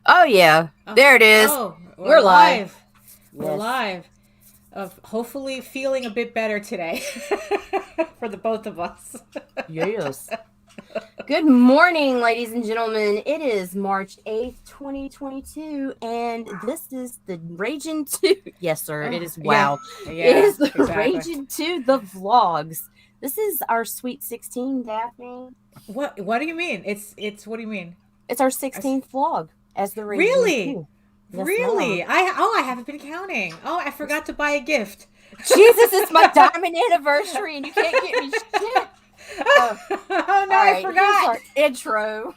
Oh yeah, there it is. Oh, We're live. We're Yes. live. Hopefully feeling a bit better today for the both of us. Yes. Good morning, ladies and gentlemen. It is March 8th, 2022, and this is the Ragin 2. Yes, sir. It is wow. Yeah, It is the exactly. Ragin 2, the vlogs. This is our Sweet 16, Daphne. What do you mean? It's what do you mean? It's our 16th vlog as the Ragin Really? 2. Yes, Really? ma'am. I haven't been counting. Oh, I forgot to buy a gift. Jesus, it's my diamond anniversary, and you can't get me shit. Oh no, I forgot. Here's our intro.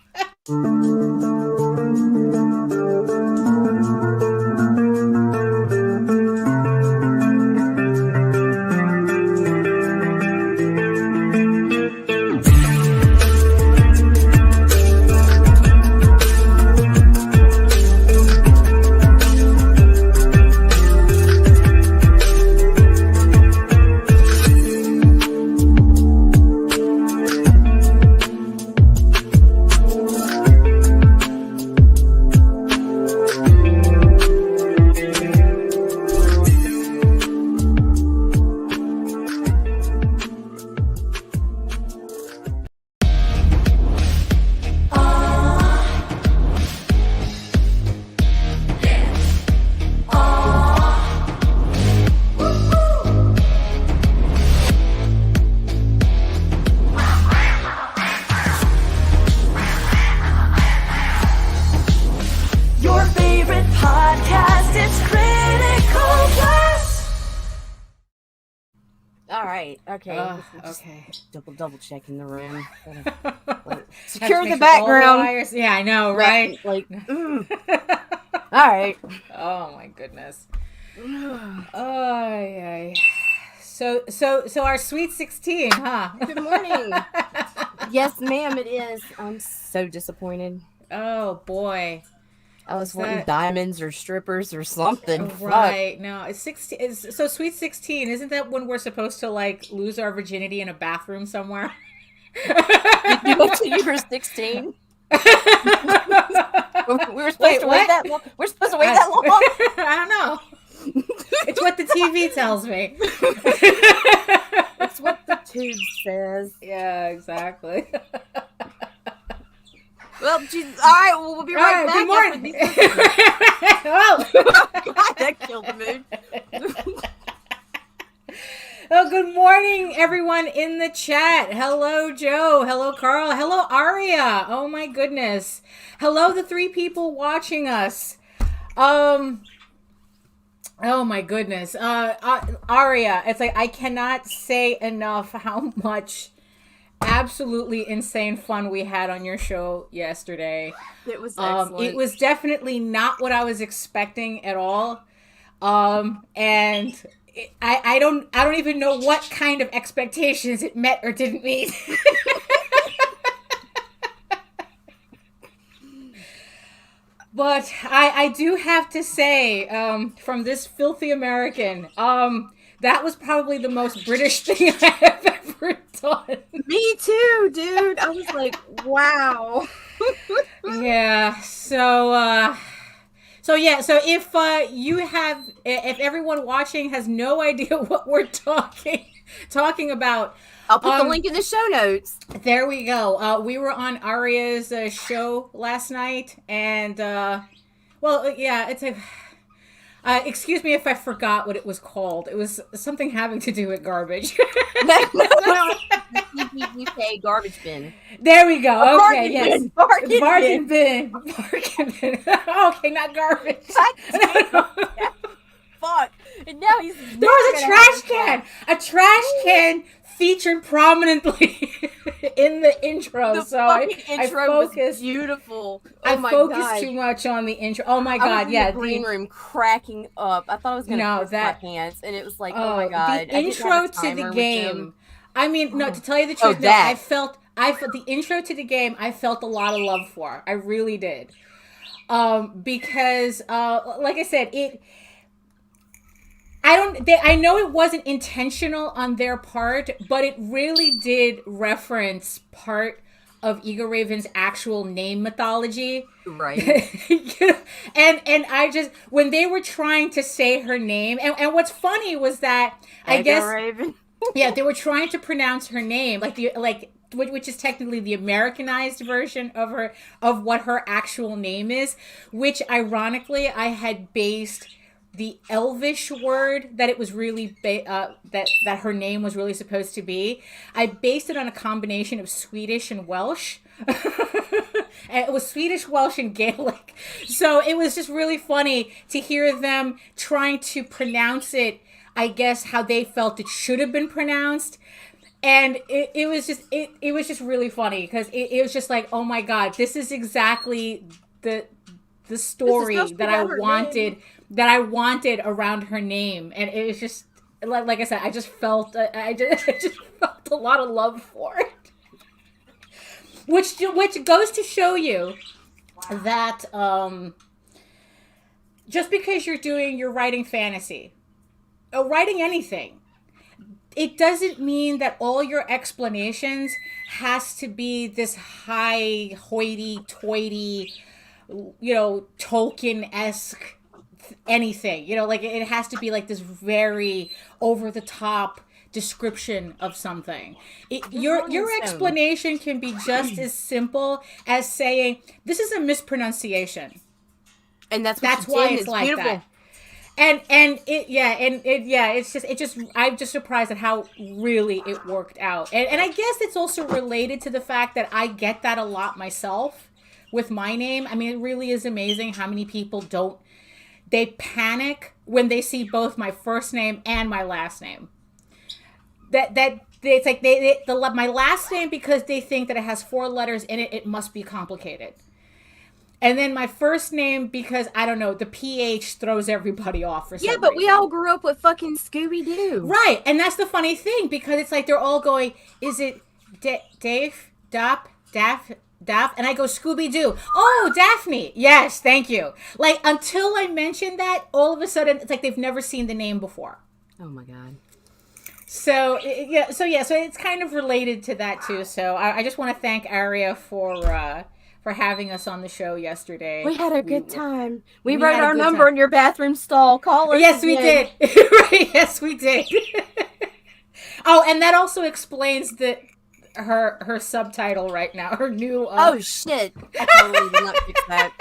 Your favorite podcast, it's Critical Plus. All right. Okay. Just Okay. double checking the room. Have Secure to the make sure all background. wires- Yeah, I know, right? All right. Oh my goodness. Oh yeah. So our sweet 16, huh? Good morning. Yes, ma'am. It is. I'm so disappointed. Oh boy. I was Was wanting that- diamonds or strippers or something. Right. No, it's 16. So sweet 16. Isn't that when we're supposed to like lose our virginity in a bathroom somewhere? Fuck. You went to you were 16. We were supposed Wait, to wait what? that long. We're supposed to wait that long. I don't know. It's what the TV tells me. It's what the tube says. Yeah, exactly. Well, Jesus. All right. Well, we'll be right back. Good after morning. these- Oh. God, that killed the mood. Oh, good morning, everyone in the chat. Hello, Joe. Hello, Carl. Hello, Aria. Oh my goodness. Hello, the 3 people watching us. Oh my goodness. Aria, it's like I cannot say enough how much absolutely insane fun we had on your show yesterday. It was excellent. It was definitely not what I was expecting at all. And I don't even know what kind of expectations it met or didn't meet. But I do have to say, from this filthy American, that was probably the most British thing I have ever done. Me too, dude. I was like, wow. Yeah. So if everyone watching has no idea what we're talking about, I'll put the link in the show notes. there we go. We were on Aria's show last night, and it's a. Excuse me if I forgot what it was called. It was something having to do with garbage. UK garbage bin. There we go. Okay, Bargain yes. bin, bargain bin. Bargain bin. Okay, not garbage. God damn. Fuck. And now he's. There was a trash can. A trash can featured prominently in the intro. The so I intro was focused. beautiful. Oh I my focused God. too much on the intro. Oh my I God! was in Yeah, the green room cracking up. I thought I was gonna No, piss that- my pants, and it was like, oh my God! I the didn't intro have a to the timer with game. them. I mean, no. To tell you the Oh, truth, no, that. I felt the intro to the game. I felt a lot of love for. I really did. Because like I said, I know it wasn't intentional on their part, but it really did reference part of Egoraven's actual name mythology. Right. and I just, when they were trying to say her name, and what's funny was that I guess Egoraven. yeah, they were trying to pronounce her name which is technically the Americanized version of what her actual name is, which ironically I had based the Elvish word that it was really that her name was really supposed to be. I based it on a combination of Swedish and Welsh. And it was Swedish, Welsh, and Gaelic. So it was just really funny to hear them trying to pronounce it, I guess, how they felt it should have been pronounced. And it was just really funny because it was just like, oh my God, this is exactly the story that I wanted around her name. And it was just, like I said, I just felt a lot of love for it. Which goes to show you that just because you're writing fantasy or writing anything, it doesn't mean that all your explanations has to be this high hoity-toity, Tolkien-esque anything. Like it has to be like this very over-the-top description of something. Your explanation can be just as simple as saying, this is a mispronunciation. And that's why it's like beautiful. That. And I'm just surprised at how really it worked out. And I guess it's also related to the fact that I get that a lot myself with my name. I mean, it really is amazing how many people they panic when they see both my first name and my last name. It's like my last name, because they think that it has 4 letters in it, it must be complicated. And then my first name, because, I don't know, the PH throws everybody off for some reason. Yeah, but we all grew up with fucking Scooby-Doo. Right, and that's the funny thing, because it's like they're all going, is it Dave, Daff, and I go, Scooby-Doo. Oh, Daphne. Yes, thank you. Like, until I mentioned that, all of a sudden, it's like they've never seen the name before. Oh, my God. So it's kind of related to that, too. So I just want to thank Aria for having us on the show yesterday. We had a good time. We wrote our number in your bathroom stall. Call us. Yes, we did. Right, yes, we did. Oh, and that also explains her subtitle right now. Her new... oh, shit. I totally did not fix that.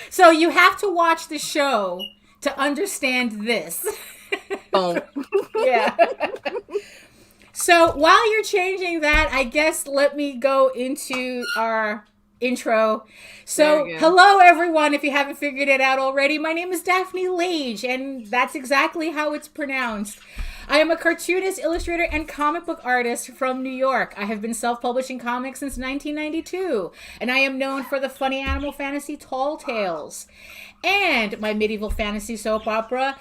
So you have to watch the show to understand this. Oh. Yeah. So while you're changing that, I guess let me go into our intro. So hello everyone, if you haven't figured it out already, my name is Daphne Lage, and that's exactly how it's pronounced. I am a cartoonist, illustrator, and comic book artist from New York. I have been self-publishing comics since 1992, and I am known for the funny animal fantasy Tall Tales and my medieval fantasy soap opera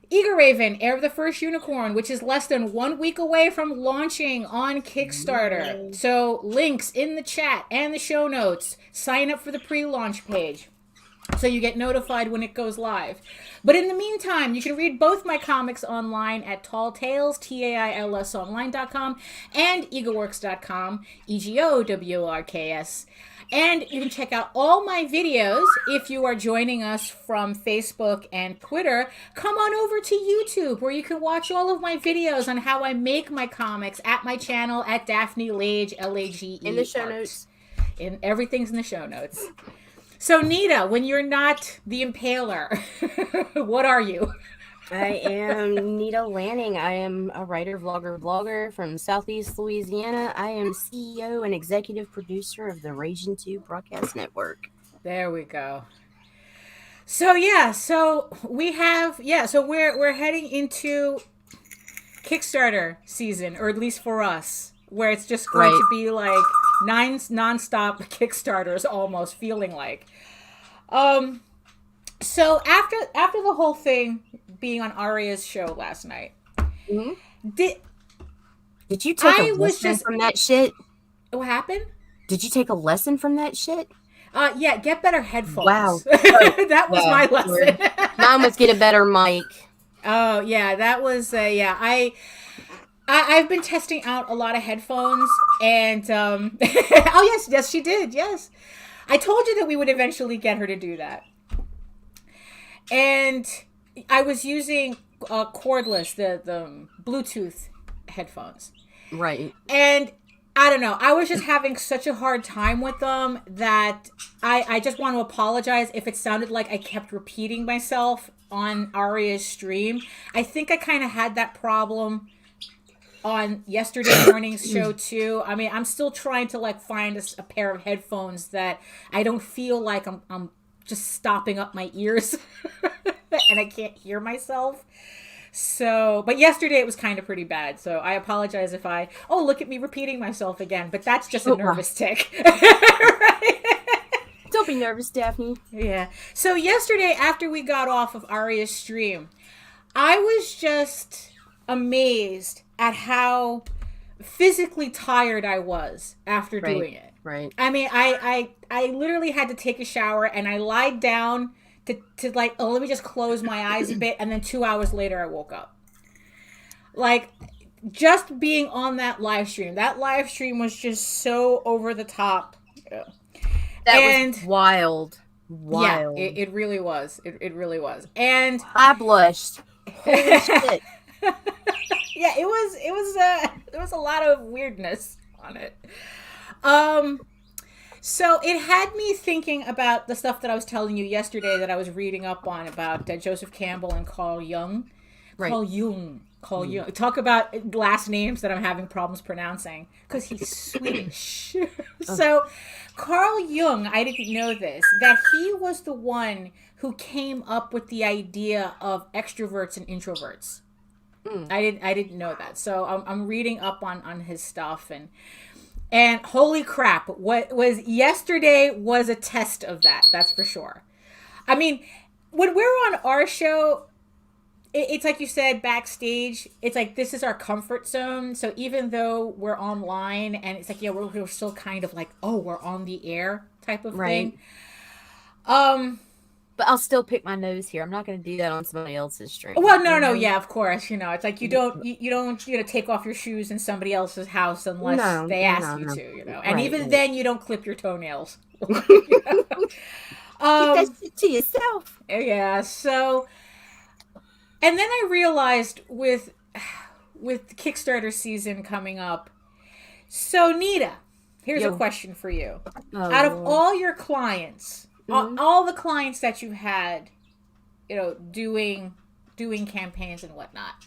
Egoraven, Heir of the First Unicorn, which is less than 1 week away from launching on Kickstarter. So links in the chat and the show notes. Sign up for the pre-launch page so you get notified when it goes live. But in the meantime, you can read both my comics online at Tall Tales, TAILSonline.com, and Egoworks.com, EGOWORKS. And you can check out all my videos if you are joining us from Facebook and Twitter. Come on over to YouTube, where you can watch all of my videos on how I make my comics at my channel at Daphne Lage, Lage. In the show notes. Everything's in the show notes. So, Nita, when you're not the Impaler, what are you? I am Nita Lanning. I am a writer, vlogger from Southeast Louisiana. I am CEO and executive producer of the Ragin 2 broadcast network. There we go. So we're heading into Kickstarter season, or at least for us, where it's just going to be like 9 nonstop Kickstarters, almost feeling like. So after the whole thing being on Aria's show last night, did you take a lesson from that shit? What happened? Did you take a lesson from that shit? Yeah, get better headphones. Wow. That was my lesson. Mine was get a better mic. Oh, yeah, that was, I've been testing out a lot of headphones, and oh yes, she did. Yes, I told you that we would eventually get her to do that. And I was using cordless, the Bluetooth headphones. Right. And I don't know. I was just having such a hard time with them that I just want to apologize if it sounded like I kept repeating myself on Aria's stream. I think I kind of had that problem on yesterday morning's show too. I mean, I'm still trying to like find a pair of headphones that I don't feel like I'm just stopping up my ears and I can't hear myself. So, but yesterday it was kind of pretty bad. So I apologize if look at me repeating myself again, but that's just a nervous tick. Right? Don't be nervous, Daphne. Yeah. So yesterday after we got off of Aria's stream, I was just amazed at how physically tired I was after doing it. Right. I mean, I literally had to take a shower and I lied down to like, oh, let me just close my eyes a bit. And then 2 hours later, I woke up. Like, just being on that live stream was just so over the top. That was wild. Yeah, it really was. It really was. And I blushed. Holy shit. Yeah, there was a lot of weirdness on it. So it had me thinking about the stuff that I was telling you yesterday that I was reading up on about Joseph Campbell and Carl Jung. Right. Carl Jung. Talk about last names that I'm having problems pronouncing because he's Swedish. So Carl Jung, I didn't know this, that he was the one who came up with the idea of extroverts and introverts. I didn't know that. So I'm reading up on his stuff and holy crap, what was yesterday was a test of that. That's for sure. I mean, when we're on our show, it's like you said, backstage, it's like this is our comfort zone. So even though we're online and it's like, yeah, we're still kind of like, oh, we're on the air type of thing. But I'll still pick my nose here. I'm not going to do that on somebody else's stream. Well, no, yeah, of course. You know, it's like you don't take off your shoes in somebody else's house unless they ask you to. You know, and even then, you don't clip your toenails. Keep that shit to yourself. Yeah. So, and then I realized with the Kickstarter season coming up. So, Nita, here's a question for you. Out of all your clients. All the clients that you had, you know, doing campaigns and whatnot,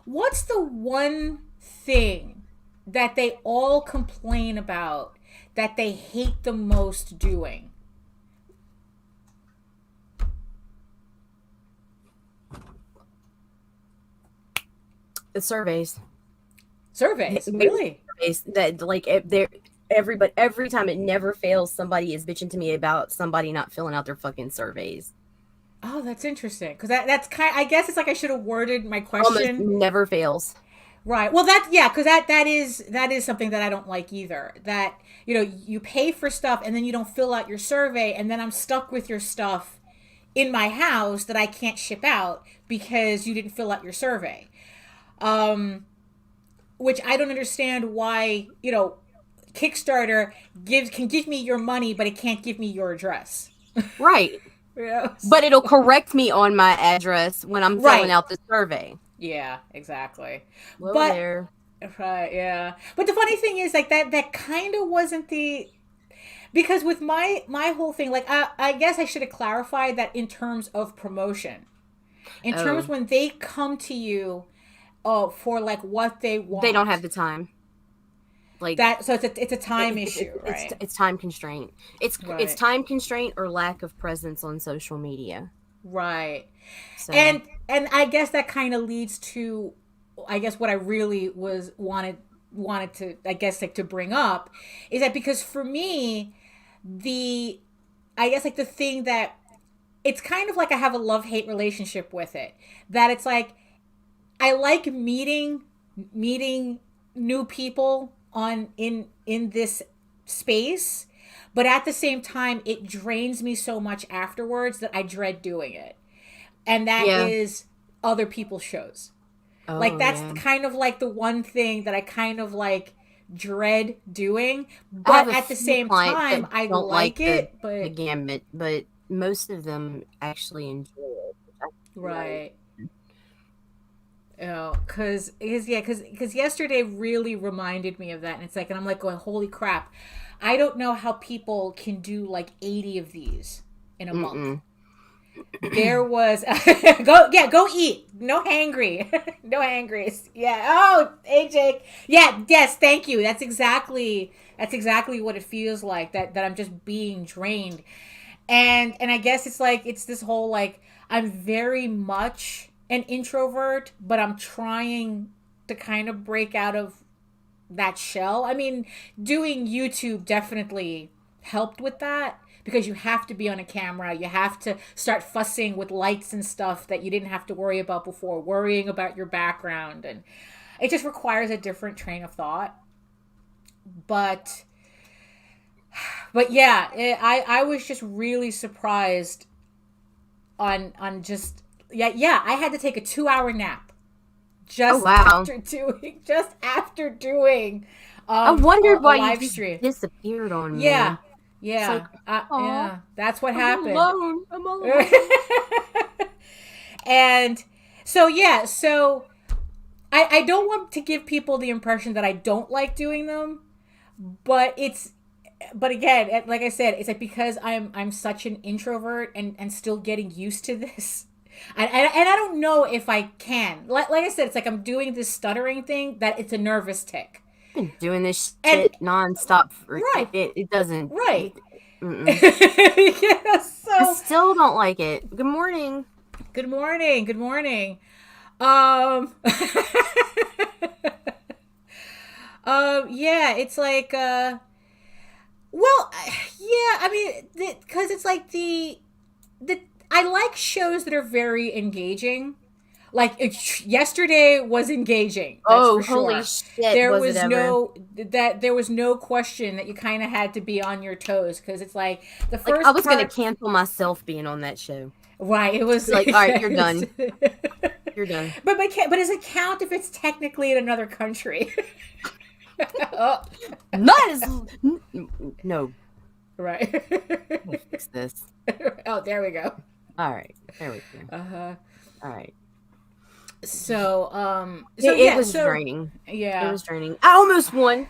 what's the one thing that they all complain about that they hate the most doing? The surveys. Surveys, really? Surveys that like every time it never fails, somebody is bitching to me about somebody not filling out their fucking surveys. Oh, that's interesting. Because that's kind. I guess it's like I should have worded my question. Almost never fails. Right. Well, because that is something that I don't like either. That, you know, you pay for stuff and then you don't fill out your survey, and then I'm stuck with your stuff in my house that I can't ship out because you didn't fill out your survey. Which I don't understand why, you know, Kickstarter can give me your money, but it can't give me your address. Right. Yeah. But it'll correct me on my address when I'm filling out the survey. Yeah, exactly. Well, but there. Right, yeah. But the funny thing is, like, that kind of wasn't because with my whole thing, like, I guess I should have clarified that in terms of promotion. In terms when they come to you for like what they want. They don't have the time. Like that, so it's a time issue, right? It's time constraint. It's time constraint or lack of presence on social media. Right. So. And I guess that kind of leads to, I guess what I really wanted to, I guess, like, to bring up is that because for me, the thing that it's kind of like I have a love-hate relationship with it, that it's like I like meeting new people in this space, but at the same time it drains me so much afterwards that I dread doing it. And that is other people's shows. Like that's yeah. kind of like the one thing that I kind of like dread doing, I have but a at the few same clients time, that I don't like the it, but gambit, but most of them actually enjoy it. Which I think right. Oh, because yesterday really reminded me of that, and it's like, and I'm like going, holy crap, I don't know how people can do like 80 of these in a month. Mm-mm. There was go eat. No hangry. No hangries. Yeah. Oh, hey Jake. Yeah, yes, thank you. That's exactly what it feels like. That I'm just being drained. And I guess it's like it's this whole like I'm very much an introvert, but I'm trying to kind of break out of that shell. I mean, doing YouTube definitely helped with that because you have to be on a camera. You have to start fussing with lights and stuff that you didn't have to worry about before, worrying about your background. And it just requires a different train of thought. But yeah, I was just really surprised on just I had to take a 2-hour nap just after doing I wondered why a you live just stream. disappeared on me. Yeah, It's like, yeah, that's what I'm happened. alone. I'm all alone. And so I don't want to give people the impression that I don't like doing them, but again, like I said, it's like because I'm such an introvert and still getting used to this. And I don't know if I can. Like I said, it's like I'm doing this stuttering thing that it's a nervous tick. Been doing this shit nonstop. Right. It doesn't. Right. Yeah, so I still don't like it. Good morning. Good morning. Good morning. Yeah, it's like well, yeah, I mean, because it's like the I like shows that are very engaging. Like yesterday was engaging. That's for sure. Holy shit! There was no question that you kind of had to be on your toes because it's like the first. Like, I was gonna cancel myself being on that show. Right. It was like, all right, you're done. You're done. But does it count if it's technically in another country? Not as no. Right. We'll fix this. Oh, there we go. All right. There we go. All right. So, it was draining. Yeah. It was draining. I almost won.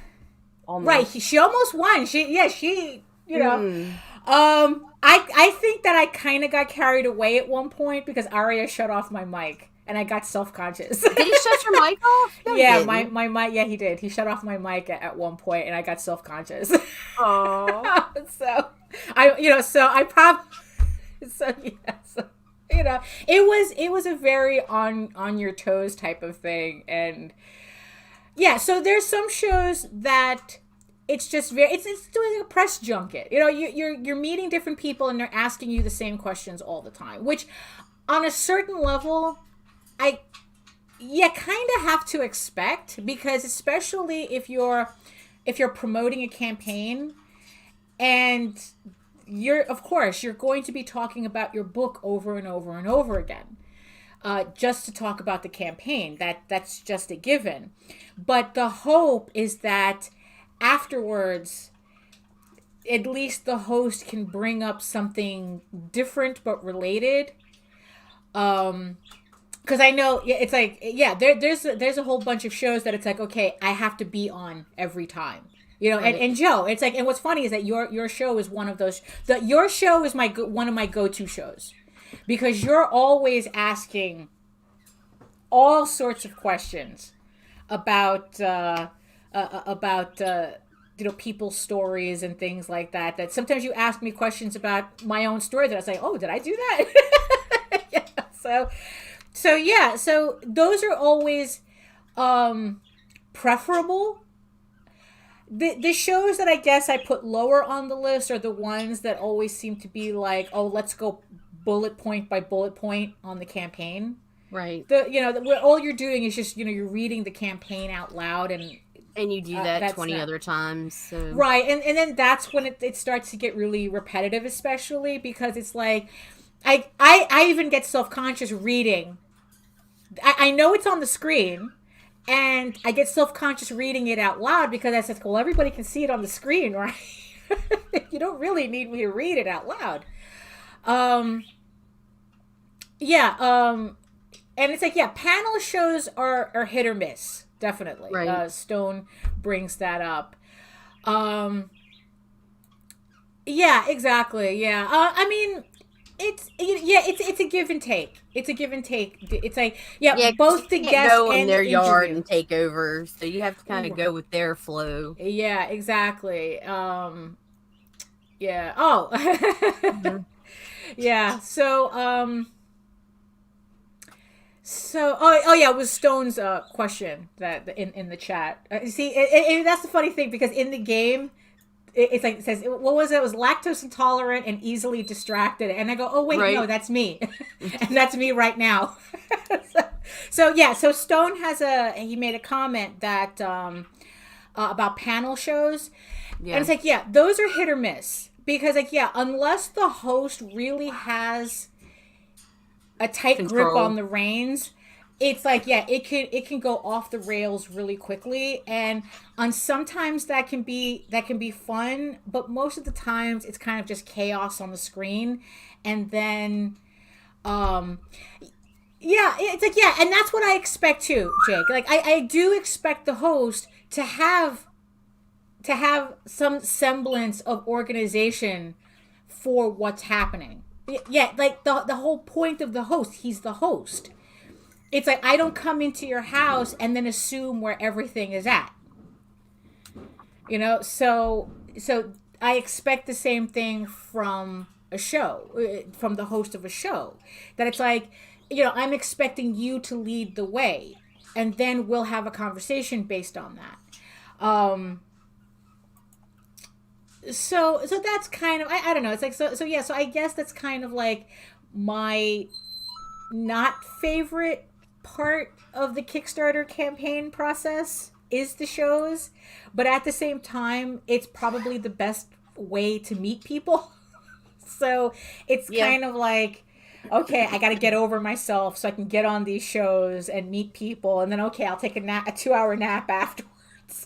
Almost. Right. She almost won. She, you know. I think that I kind of got carried away at one point because Aria shut off my mic. And I got self-conscious. Did he shut your mic off? No, yeah, my mic. Yeah, he did. He shut off my mic at one point, and I got self-conscious. Oh. So I probably. So yeah. So you know, it was a very on your toes type of thing, and yeah. So there's some shows that it's just very it's doing a press junket. You know, you're meeting different people, and they're asking you the same questions all the time, which on a certain level. You kind of have to expect because especially if you're promoting a campaign and you're going to be talking about your book over and over and over again just to talk about the campaign. That's just a given. But the hope is that afterwards at least the host can bring up something different but related. Because I know it's like, yeah, there's a whole bunch of shows that it's like, okay, I have to be on every time, you know. Right. And Joe, it's like, and what's funny is that your show is one of those. Your show is one of my go-to shows because you're always asking all sorts of questions about people's stories and things like that. That sometimes you ask me questions about my own story that I say, oh, did I do that? Yeah, So yeah, so those are always preferable. The shows that I guess I put lower on the list are the ones that always seem to be like, oh, let's go bullet point by bullet point on the campaign. Right. All you're doing is just, you're reading the campaign out loud and you do that 20 other times. So. Right, and then that's when it starts to get really repetitive, especially because it's like I even get self-conscious reading I know it's on the screen, and I get self-conscious reading it out loud because I said, well, everybody can see it on the screen, right? You don't really need me to read it out loud. And it's like, yeah, panel shows are hit or miss, definitely. Right. Stone brings that up. Yeah, exactly. Yeah. I mean, it's a give and take. It's a give and take. It's like, Yeah, both the you can't guest go in and their the yard interview. and take over, so you have to kind of go with their flow. Yeah, exactly. Yeah. Oh. Mhm. Yeah. So yeah, it was Stone's question that in the chat. See, that's the funny thing, because in the game, it's like, it says, what was it? It was lactose intolerant and easily distracted, and I go, oh wait, Right. no, that's me, and that's me right now. So Stone he made a comment that about panel shows, Yeah. and it's like, yeah, those are hit or miss, because like, yeah, unless the host really has a tight grip Control. on the reins, it's like, yeah, it can go off the rails really quickly, and sometimes that can be fun, but most of the times it's kind of just chaos on the screen, and then yeah, it's like, yeah, and that's what I expect too, Jake. Like, I do expect the host to have some semblance of organization for what's happening. Yeah, like the whole point of the host, he's the host. It's like, I don't come into your house and then assume where everything is at. You know, so I expect the same thing from a show, from the host of a show. That it's like, you know, I'm expecting you to lead the way, and then we'll have a conversation based on that. So that's kind of, I don't know. It's like, so yeah, so I guess that's kind of like my not favorite part of the Kickstarter campaign process is the shows, but at the same time, it's probably the best way to meet people. So it's kind of like, okay, I got to get over myself so I can get on these shows and meet people, and then okay, I'll take a 2-hour nap afterwards.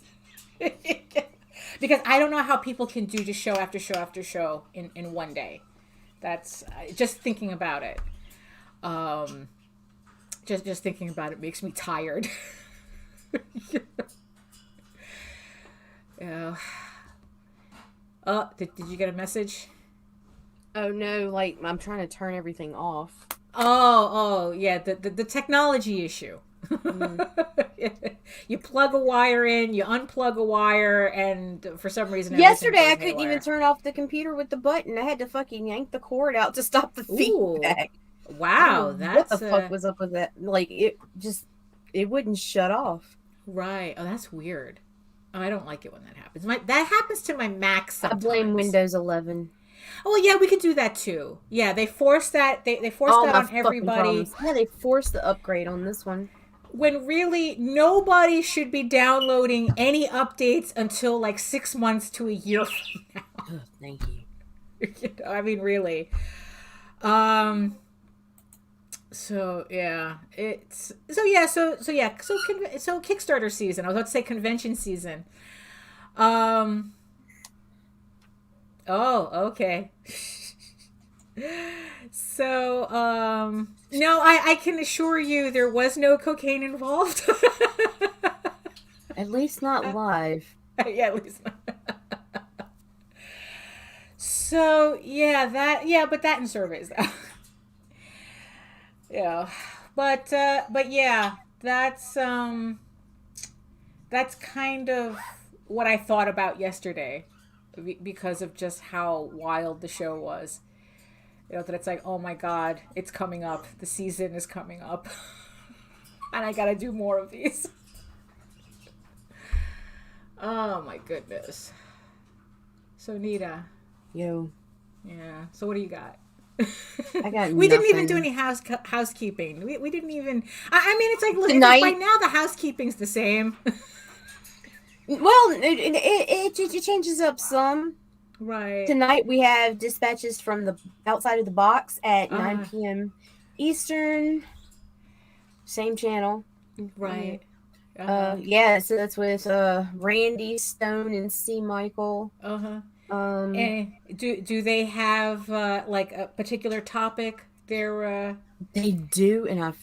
Because I don't know how people can do just show after show after show in one day. That's just thinking about it. Just thinking about it makes me tired. Yeah. Did you get a message? Oh no, like, I'm trying to turn everything off. Oh, yeah, the technology issue. You plug a wire in, you unplug a wire, and for some reason, Yesterday I couldn't even turn off the computer with the button. I had to fucking yank the cord out to stop the feedback. Wow, What the fuck was up with that? Like, it wouldn't shut off. Right. Oh, that's weird. Oh, I don't like it when that happens. That happens to my Mac sometimes. I blame Windows 11. Oh yeah, we could do that too. Yeah, they force that. They force that on everybody. Yeah, they forced the upgrade on this one. When really nobody should be downloading any updates until like 6 months to a year from now. Oh, thank you. I mean, really. So yeah, so Kickstarter season. I was about to say convention season. Oh, okay. So, no, I can assure you there was no cocaine involved. At least not live. Yeah, at least not. So, but that in surveys, though. Yeah. But yeah, that's kind of what I thought about yesterday, because of just how wild the show was. You know, that it's like, oh my God, it's coming up. The season is coming up. And I gotta do more of these. Oh my goodness. So, Nita. Yo. Yeah. So what do you got? I got We didn't even nothing. do any housekeeping. We didn't even... I mean, it's like, look, Tonight- by now the housekeeping's the same. Well, it changes up some. Right. Tonight we have dispatches from the outside of the box at 9 p.m. Eastern. same channel. Right. Yeah, so that's with Randy Stone and C. Michael. And do they have like a particular topic? They do, and I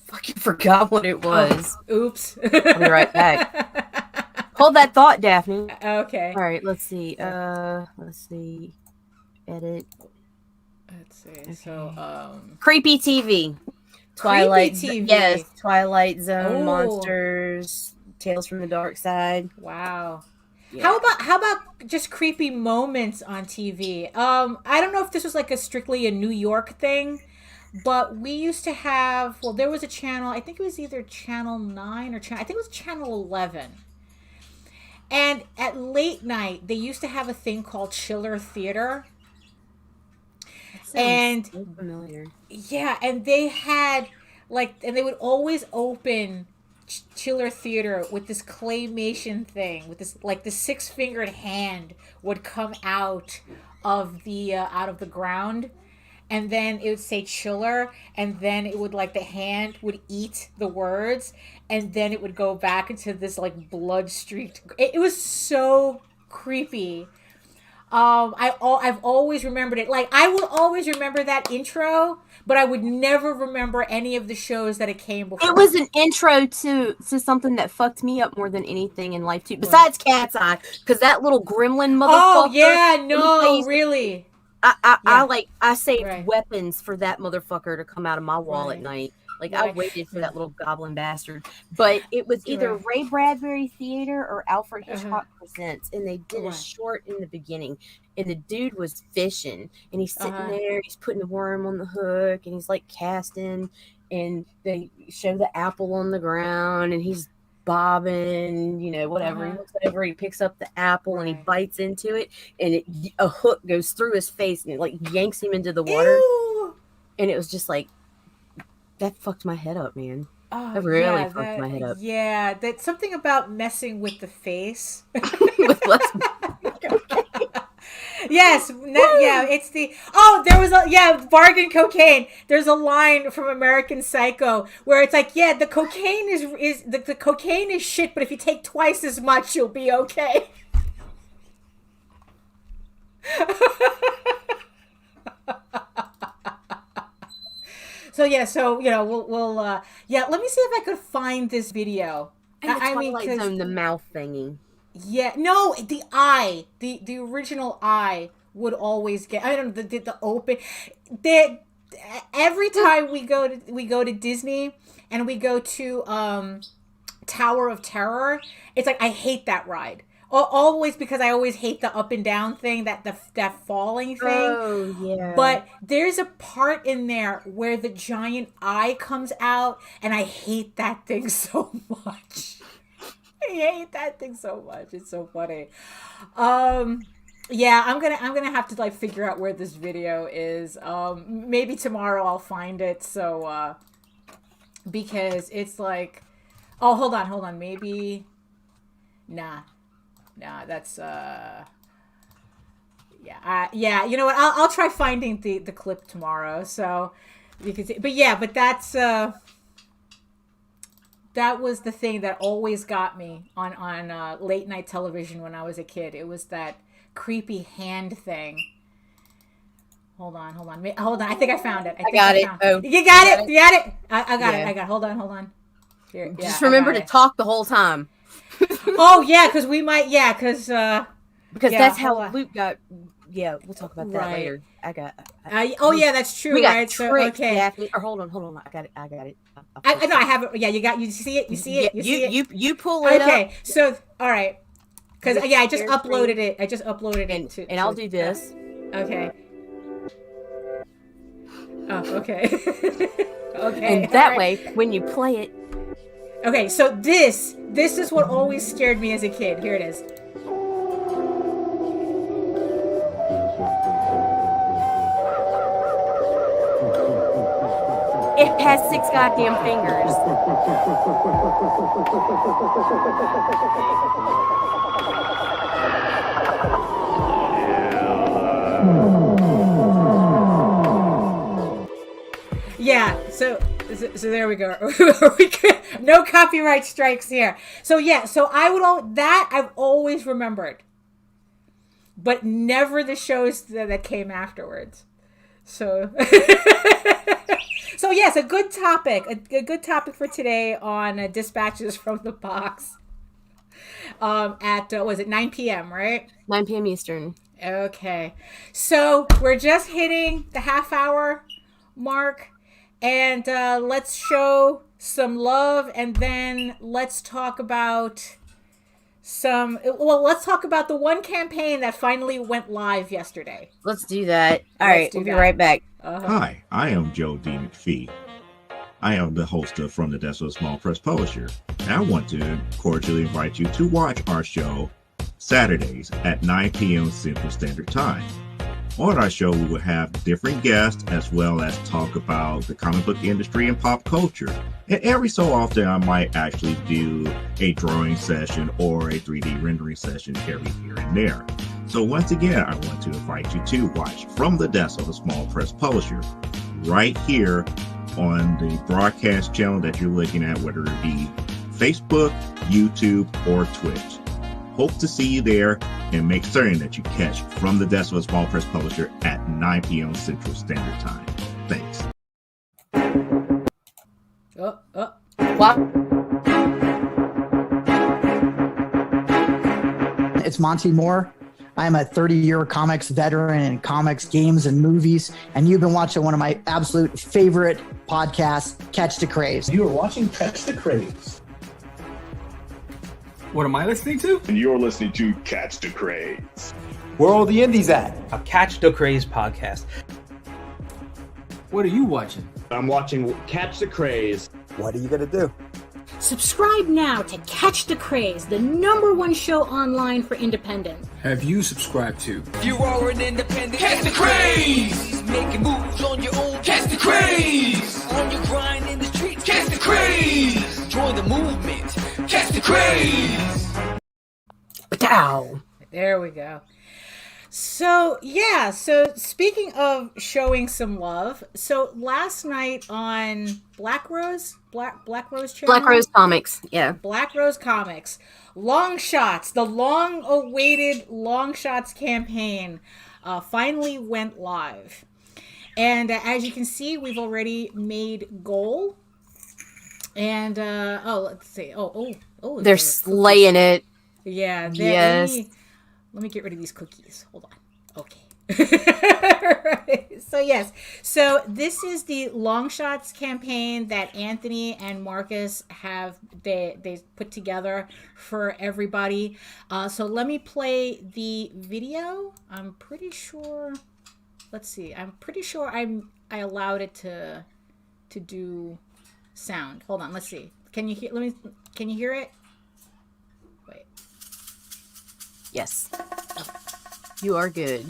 fucking forgot what it was. Oops. I'll be right back. Hold that thought, Daphne. Okay. All right, let's see. Edit. Let's see. Okay. So Creepy TV. Twilight TV. Yes, Twilight Zone, Monsters, Tales from the Dark Side. Wow. Yeah. How about just creepy moments on TV? I don't know if this was like strictly a New York thing, but we used to have, well, there was a channel, I think it was either Channel 9 or I think it was Channel 11. And at late night, they used to have a thing called Chiller Theater. And so familiar. Yeah, and they had and they would always open Chiller Theater with this claymation thing, with this the 6-fingered hand would come out of the ground, and then it would say Chiller, and then it would the hand would eat the words, and then it would go back into this blood streaked. It was so creepy. I've always remembered it. I would always remember that intro, but I would never remember any of the shows that it came before. It was an intro to something that fucked me up more than anything in life too. Besides Cat's Eye, because that little gremlin motherfucker. Oh yeah, no, really. I saved weapons for that motherfucker to come out of my wall at night. I waited for that little goblin bastard. But it was either Ray Bradbury Theater or Alfred Hitchcock Presents, and they did a short in the beginning. And the dude was fishing, and he's sitting there, he's putting the worm on the hook, and he's casting, and they show the apple on the ground, and he's bobbing, whatever. He looks over, he picks up the apple, and he bites into it, and a hook goes through his face, and it yanks him into the water. Ew. And it was just that fucked my head up, man. That really fucked my head up. Yeah, that's something about messing with the face. Yes, it's there was bargain cocaine. There's a line from American Psycho where it's the cocaine is the cocaine is shit, but if you take twice as much, you'll be okay. We'll let me see if I could find this video. And the Twilight Zone, the mouth thingy. Yeah, no, the eye, the original eye would always get. I don't know the open. Every time we go to Disney and we go to Tower of Terror, it's I hate that ride. Always, because I always hate the up and down thing, that falling thing. Oh, yeah. But there's a part in there where the giant eye comes out, and I hate that thing so much. I hate that thing so much. It's so funny. Yeah, I'm gonna have to figure out where this video is. Maybe tomorrow I'll find it. So because it's oh, hold on, maybe nah, that's yeah. You know what? I'll try finding the clip tomorrow. So you can see. But that's that was the thing that always got me on late night television when I was a kid. It was that creepy hand thing. Hold on. I think I found it. I got it. Oh, you got it. You got it. I got it. Hold on. Here, just remember to talk the whole time. Oh yeah, because we might. Yeah, because that's how Luke got. Yeah, we'll talk about that later. I got. Yeah, that's true. We got right? tricked, okay. Daphne. Or hold on. I got it. I know. I have it. Yeah, you got. You see it. You see it. You pull it up. Okay. So all right. Because I just uploaded it. I just uploaded it to. And I'll do this. Okay. Oh, okay. Okay. And that way, when you play it. Okay, so this is what always scared me as a kid. Here it is. It has 6 goddamn fingers. Yeah, so So there we go. No copyright strikes here. So yeah, so I've always remembered, but never the shows that came afterwards. So, so yes, a good topic, a good topic for today on Dispatches from the Box. At was it 9 p.m. right? 9 p.m. Eastern. Okay, so we're just hitting the half-hour mark. And let's show some love, and then let's talk about let's talk about the one campaign that finally went live yesterday. Let's do that. All right, we'll be right back. Hi, I am Joe D. McPhee. I am the host of From the Desk of a Small Press Publisher. And I want to cordially invite you to watch our show Saturdays at 9 p.m. Central Standard Time. On our show, we will have different guests as well as talk about the comic book industry and pop culture. And every so often, I might actually do a drawing session or a 3D rendering session every here and there. So once again, I want to invite you to watch From the Desk of a Small Press Publisher right here on the broadcast channel that you're looking at, whether it be Facebook, YouTube, or Twitch. Hope to see you there, and make certain that you catch From the Desk of a Small Press Publisher at 9 p.m. Central Standard Time. Thanks. What? It's Monty Moore. I'm a 30-year comics veteran in comics, games, and movies, and you've been watching one of my absolute favorite podcasts, Catch the Craze. You are watching Catch the Craze. What am I listening to? And you're listening to Catch the Craze. Where are all the indies at? A Catch the Craze podcast. What are you watching? I'm watching Catch the Craze. What are you going to do? Subscribe now to Catch the Craze, the #1 show online for independent. Have you subscribed to? If you are an independent, catch the craze. Making moves on your own, catch the craze. On your grind in the streets, catch the craze. Join the movement, catch the craze. Pow. There we go. So yeah, so speaking of showing some love, so last night on Black Rose channel? Black Rose Comics, yeah. Black Rose Comics, LONGSHOTS, the long-awaited LONGSHOTS campaign finally went live. And as you can see, we've already made goal. And let's see. They're slaying it. Yeah. Yes. Let me get rid of these cookies. Hold on. Okay. Right. So yes. So this is the LONGSHOTS campaign that Anthony and Marcus have they put together for everybody. So let me play the video. I'm pretty sure. Let's see. I'm pretty sure I allowed it to do sound. Hold on. Let's see. Can you hear? Can you hear it? Wait. Yes. You are good.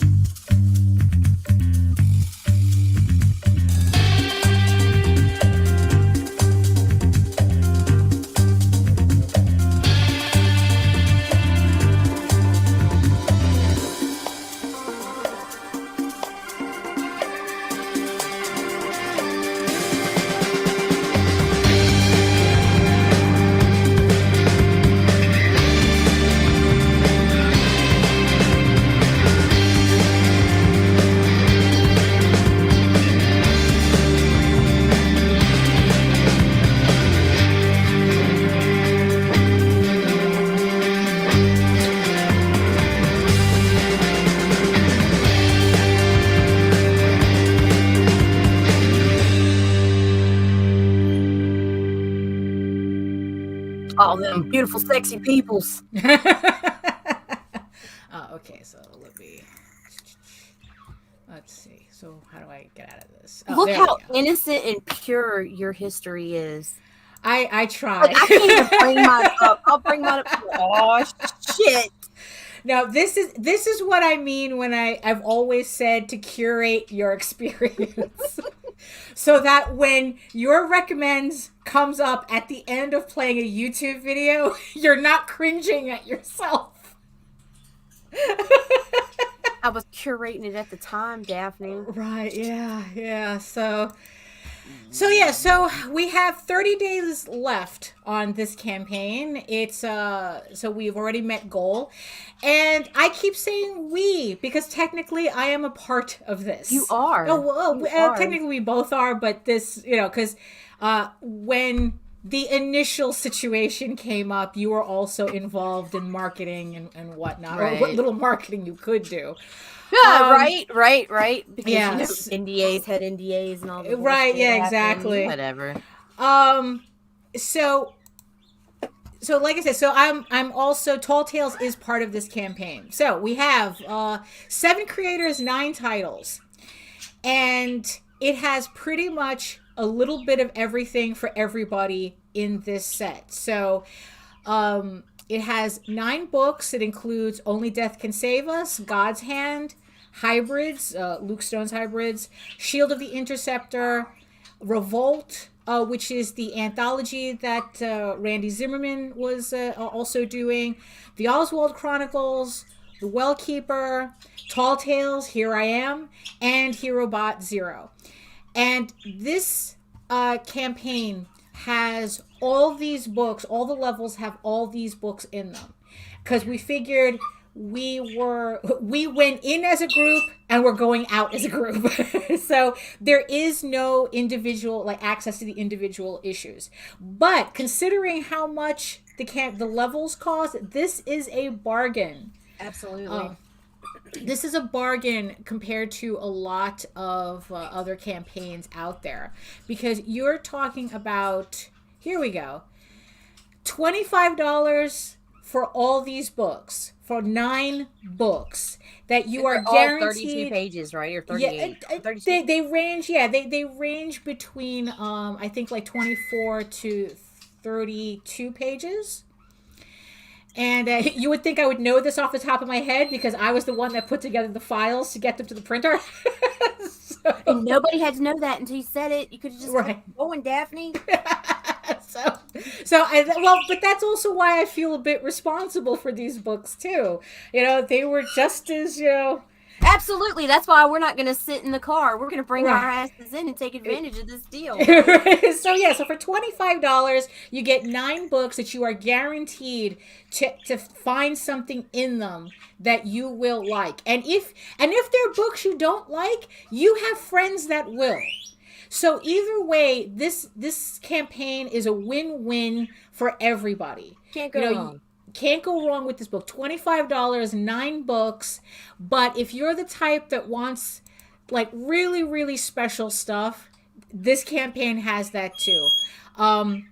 All them beautiful, sexy peoples. Okay, so let's see. So how do I get out of this? Look how innocent and pure your history is. I try. Like, I can't even bring mine up. I'll bring mine up. Oh shit. Now this is what I mean when I've always said to curate your experience. So that when your recommends comes up at the end of playing a YouTube video, you're not cringing at yourself. I was curating it at the time, Daphne. Right, yeah. So So yeah, so we have 30 days left on this campaign. It's so we've already met goal, and I keep saying we because technically I am a part of this. You are. Oh well, You are. technically we both are, but this, because when the initial situation came up, you were also involved in marketing and whatnot, or what little marketing you could do. Yeah, right. Because yes. NDAs had NDAs and all that. Right, yeah, exactly. Whatever. So like I said, so I'm also Tall Tales is part of this campaign. So we have 7 creators, 9 titles. And it has pretty much a little bit of everything for everybody in this set. So it has 9 books. It includes Only Death Can Save Us, God's Hand, Hybrids, Luke Stone's Hybrids, Shield of the Interceptor, Revolt, which is the anthology that Randy Zimmerman was also doing, the Oswald Chronicles, The Wellkeeper, Tall Tales, Here I Am, and HeroBot Zero. And this campaign has all these books, all the levels have all these books in them. Because we figured we went in as a group and we're going out as a group. So there is no individual, access to the individual issues. But considering how much the levels cost, this is a bargain. Absolutely. This is a bargain compared to a lot of other campaigns out there, because you're talking about, here we go, $25 for all these books, for 9 books that you are guaranteed. 32 pages, right? Or 38? Yeah, they range. Yeah, they range between I think 24 to 32 pages. And you would think I would know this off the top of my head because I was the one that put together the files to get them to the printer. And nobody had to know that until you said it. You could have just kept going, Daphne. But that's also why I feel a bit responsible for these books too. They were just as, Absolutely. That's why we're not going to sit in the car. We're going to bring our asses in and take advantage of this deal. So for $25, you get 9 books that you are guaranteed to find something in them that you will like. And if they're books you don't like, you have friends that will. So either way, this campaign is a win-win for everybody. Can't go wrong. Can't go wrong with this book. $25, 9 books. But if you're the type that wants really, really special stuff, this campaign has that too. And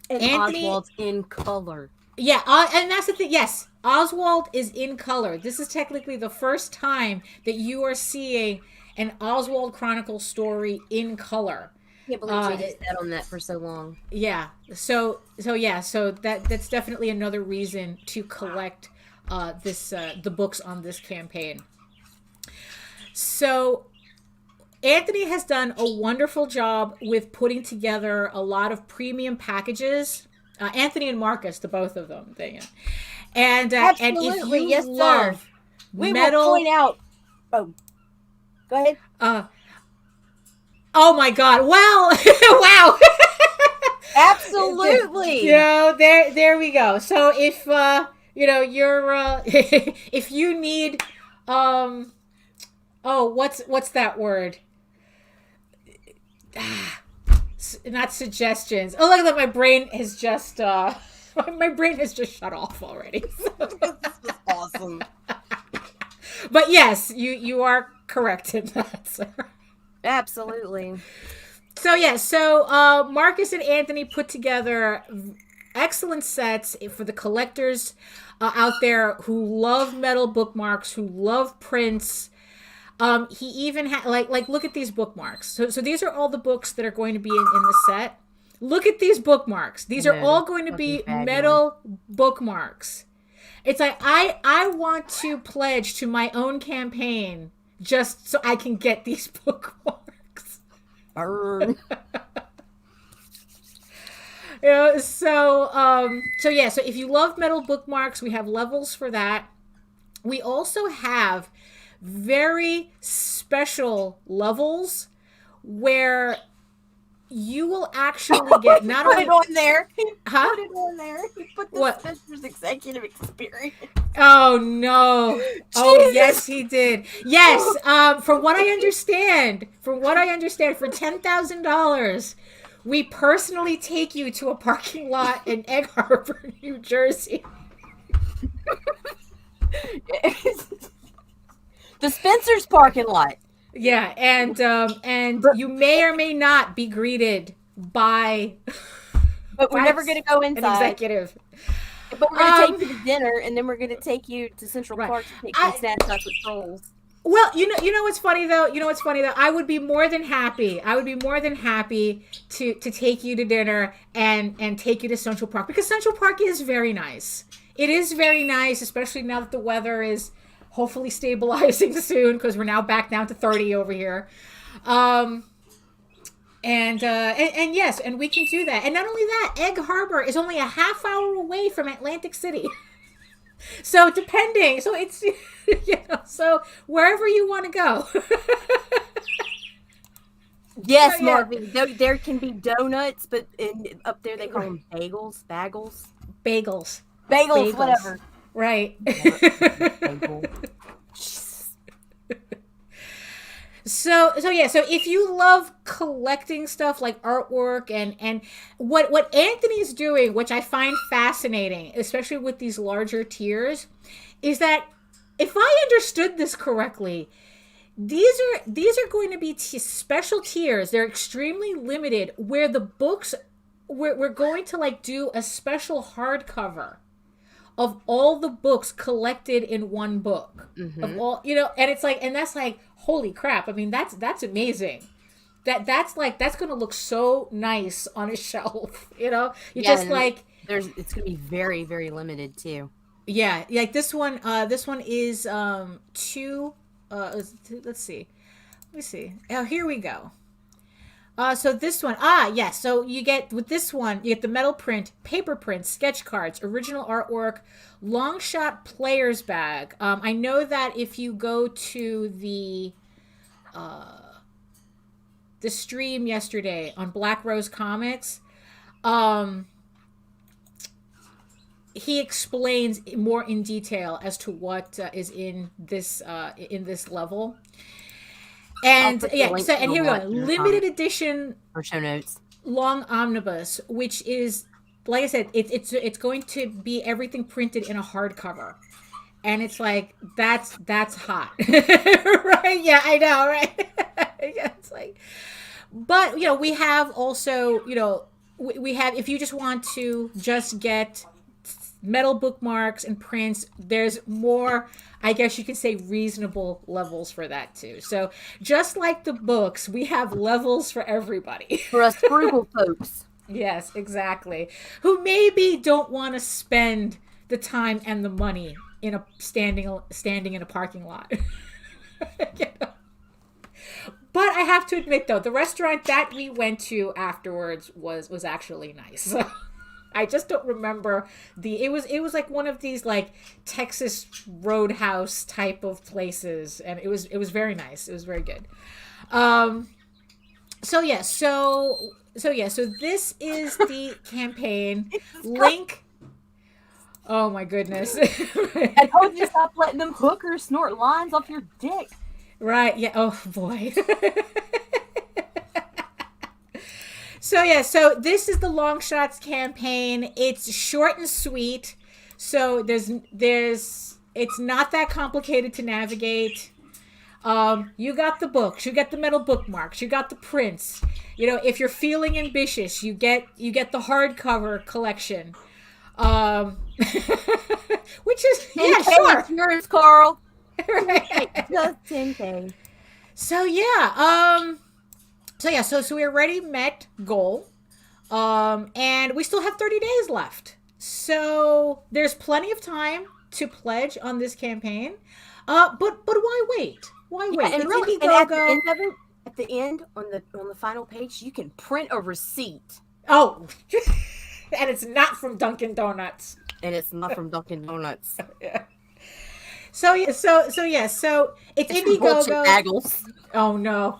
Anthony, Oswald's in color. Yeah, and that's the thing. Yes, Oswald is in color. This is technically the first time that you are seeing an Oswald Chronicle story in color. I can't believe they sat on that for so long. Yeah. So that's definitely another reason to collect the books on this campaign. So Anthony has done a wonderful job with putting together a lot of premium packages. Anthony and Marcus, the both of them. And if you love we metal, will point out. Oh, go ahead. Oh my God! Well, wow! Absolutely. There we go. So if you're if you need what's that word? Not suggestions. Oh, look at that! My brain has just shut off already. This is awesome. But yes, you are correct in that, sir. Absolutely. So Marcus and Anthony put together excellent sets for the collectors out there who love metal bookmarks, who love prints. He even had look at these bookmarks. So these are all the books that are going to be in the set. Look at these bookmarks. These are all going to be metal bookmarks. It's I want to pledge to my own campaign just so I can get these bookmarks. Burn. So if you love metal bookmarks, we have levels for that. We also have very special levels where you will actually get not put only it on there. Huh? Put it on there. He put the What? Spencer's executive experience. Oh no. Oh yes, he did. Yes. From what I understand, for $10,000, we personally take you to a parking lot in Egg Harbor, New Jersey. The Spencer's parking lot. Yeah, and you may or may not be greeted by. But we're never going to go inside. An executive. But we're going to take you to dinner, and then we're going to take you to Central Park to take some snapshots with trolls. Well, you know what's funny though. I would be more than happy. To take you to dinner and take you to Central Park, because Central Park is very nice. It is very nice, especially now that the weather is hopefully stabilizing soon, because we're now back down to 30 over here. And yes, and we can do that. And not only that, Egg Harbor is only a half hour away from Atlantic City. So it's, so wherever you want to go. Yes, so, Marvin, there can be donuts, but up there they call them bagels, whatever. Right. So if you love collecting stuff like artwork and what Anthony's doing, which I find fascinating, especially with these larger tiers, is that if I understood this correctly, these are going to be special tiers. They're extremely limited, where the books we're going to like do a special hardcover of all the books collected in one book. Mm-hmm. Of all, and it's like, and that's like, holy crap. I mean, that's amazing. That's going to look so nice on a shelf, it's going to be very, very limited too. Yeah. Like this one is, let's see. Let me see. Oh, here we go. So this one, yes. So with this one, you get the metal print, paper prints, sketch cards, original artwork, long shot player's bag. I know that if you go to the stream yesterday on Black Rose Comics, he explains more in detail as to what is in this level. And yeah, so and here we go. Limited edition or show notes. Long omnibus, which is, like I said, it's going to be everything printed in a hardcover. And it's like that's hot. Right? Yeah, I know, right? Yeah, it's like, but we have also, we have, if you just want to just get metal bookmarks and prints, there's more, I guess you could say, reasonable levels for that too. So just like the books, we have levels for everybody. For us frugal folks. Yes, exactly. Who maybe don't want to spend the time and the money in a standing in a parking lot. But I have to admit though, the restaurant that we went to afterwards was actually nice. I just don't remember it was like one of these like Texas Roadhouse type of places, and it was very nice. It was very good. So this is the campaign link. Oh my goodness. I told you stop letting them hookers snort lines off your dick. Right, yeah. Oh boy. So this is the Long Shots campaign. It's short and sweet. So it's not that complicated to navigate. You got the books, you get the metal bookmarks, you got the prints. If you're feeling ambitious, you get the hardcover collection. Which is 10K, yeah, sure. It's yours, Carl. Right. Just 10K. So yeah, so we already met goal, and we still have 30 days left. So there's plenty of time to pledge on this campaign. But why wait? Why wait? Yeah, and really, and at the end of it, at the end on the final page, you can print a receipt. Oh, and it's not from Dunkin' Donuts. And it's not from Dunkin' Donuts. Yeah. So it's Indiegogo. Bagels. Oh no.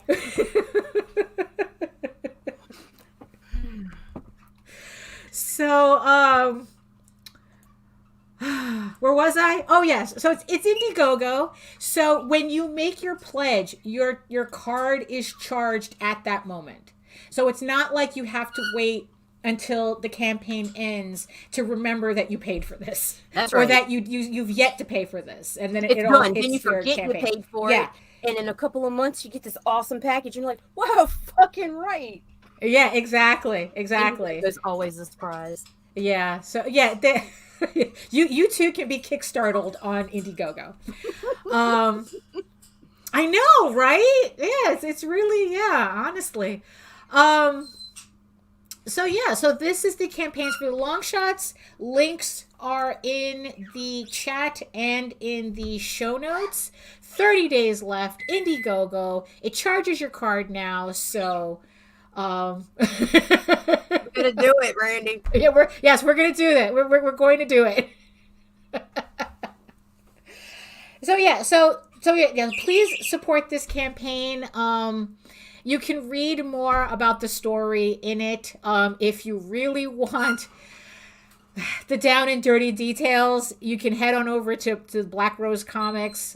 So, where was I? Oh yes. So it's Indiegogo. So when you make your pledge, your card is charged at that moment. So it's not like you have to wait until the campaign ends to remember that you paid for this. That's right. Or that you've yet to pay for this. And then it's it all done. hits Then you forget your you campaign. paid for it. And in a couple of months you get this awesome package and you're like, wow, fucking right. Yeah, exactly. There's always a surprise. Yeah. So yeah, you too can be kickstartled on Indiegogo. I know, right? Yeah, it's really, honestly. So yeah, so this is the campaigns for the long shots. Links are in the chat and in the show notes. 30 days left. Indiegogo. It charges your card now, so we're gonna do it, Randy. Yeah, we're gonna do that. We're going to do it. So please support this campaign. You can read more about the story in it. If you really want the down and dirty details, you can head on over to the Black Rose Comics